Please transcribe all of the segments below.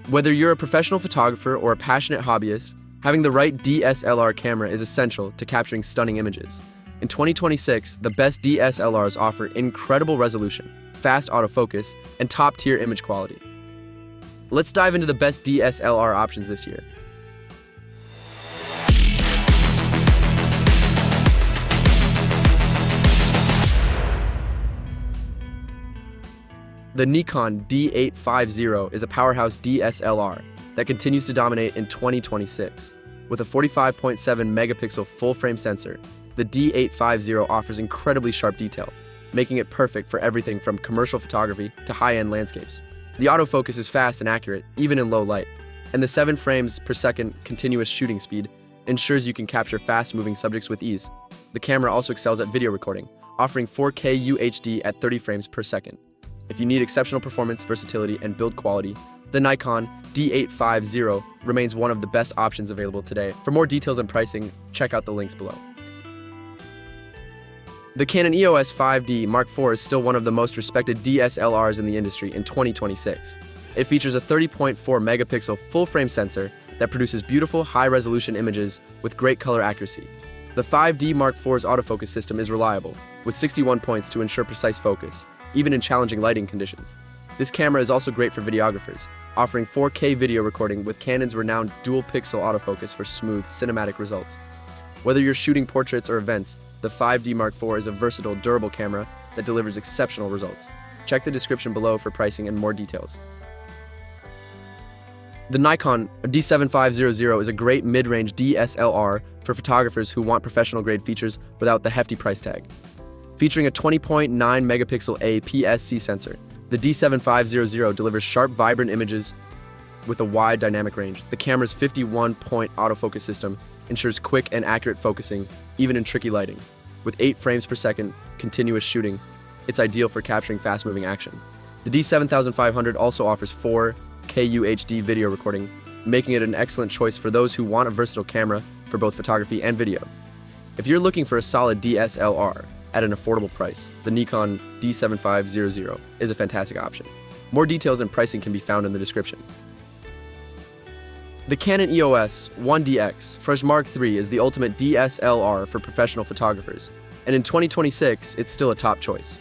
Whether you're a professional photographer or a passionate hobbyist, having the right DSLR camera is essential to capturing stunning images. In 2026, the best DSLRs offer incredible resolution, fast autofocus, and top-tier image quality. Let's dive into the best DSLR options this year. The Nikon D850 is a powerhouse DSLR that continues to dominate in 2026. With a 45.7 megapixel full-frame sensor, the D850 offers incredibly sharp detail, making it perfect for everything from commercial photography to high-end landscapes. The autofocus is fast and accurate, even in low light, and the 7 frames per second continuous shooting speed ensures you can capture fast-moving subjects with ease. The camera also excels at video recording, offering 4K UHD at 30 frames per second. If you need exceptional performance, versatility, and build quality, the Nikon D850 remains one of the best options available today. For more details and pricing, check out the links below. The Canon EOS 5D Mark IV is still one of the most respected DSLRs in the industry in 2026. It features a 30.4 megapixel full-frame sensor that produces beautiful, high-resolution images with great color accuracy. The 5D Mark IV's autofocus system is reliable, with 61 points to ensure precise focus, even in challenging lighting conditions. This camera is also great for videographers, offering 4K video recording with Canon's renowned dual-pixel autofocus for smooth, cinematic results. Whether you're shooting portraits or events, the 5D Mark IV is a versatile, durable camera that delivers exceptional results. Check the description below for pricing and more details. The Nikon D7500 is a great mid-range DSLR for photographers who want professional-grade features without the hefty price tag. Featuring a 20.9 megapixel APS-C sensor, the D7500 delivers sharp, vibrant images with a wide dynamic range. The camera's 51-point autofocus system ensures quick and accurate focusing, even in tricky lighting. With 8 frames per second continuous shooting, it's ideal for capturing fast-moving action. The D7500 also offers 4K UHD video recording, making it an excellent choice for those who want a versatile camera for both photography and video. If you're looking for a solid DSLR at an affordable price, the Nikon D7500 is a fantastic option. More details and pricing can be found in the description. The Canon EOS 1DX Mark III is the ultimate DSLR for professional photographers, and in 2026, it's still a top choice.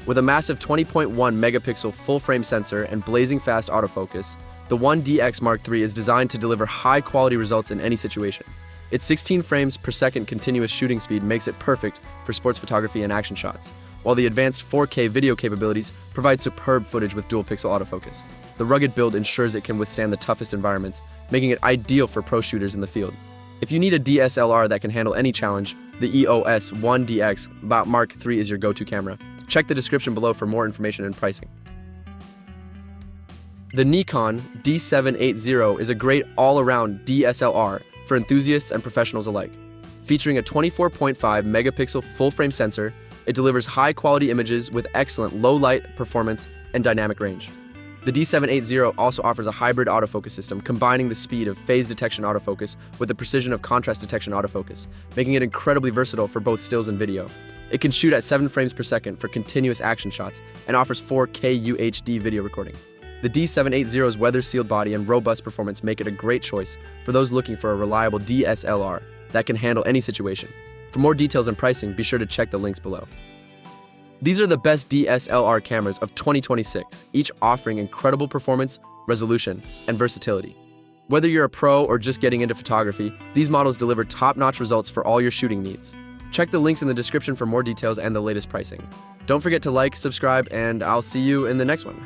With a massive 20.1 megapixel full-frame sensor and blazing fast autofocus, the 1DX Mark III is designed to deliver high-quality results in any situation. Its 16 frames per second continuous shooting speed makes it perfect for sports photography and action shots, while the advanced 4K video capabilities provide superb footage with dual-pixel autofocus. The rugged build ensures it can withstand the toughest environments, making it ideal for pro shooters in the field. If you need a DSLR that can handle any challenge, the EOS 1DX Mark III is your go-to camera. Check the description below for more information and pricing. The Nikon D780 is a great all-around DSLR for enthusiasts and professionals alike. Featuring a 24.5 megapixel full-frame sensor, it delivers high-quality images with excellent low-light performance and dynamic range. The D780 also offers a hybrid autofocus system, combining the speed of phase detection autofocus with the precision of contrast detection autofocus, making it incredibly versatile for both stills and video. It can shoot at 7 frames per second for continuous action shots and offers 4K UHD video recording. The D780's weather-sealed body and robust performance make it a great choice for those looking for a reliable DSLR that can handle any situation. For more details and pricing, be sure to check the links below. These are the best DSLR cameras of 2026, each offering incredible performance, resolution, and versatility. Whether you're a pro or just getting into photography, these models deliver top-notch results for all your shooting needs. Check the links in the description for more details and the latest pricing. Don't forget to like, subscribe, and I'll see you in the next one.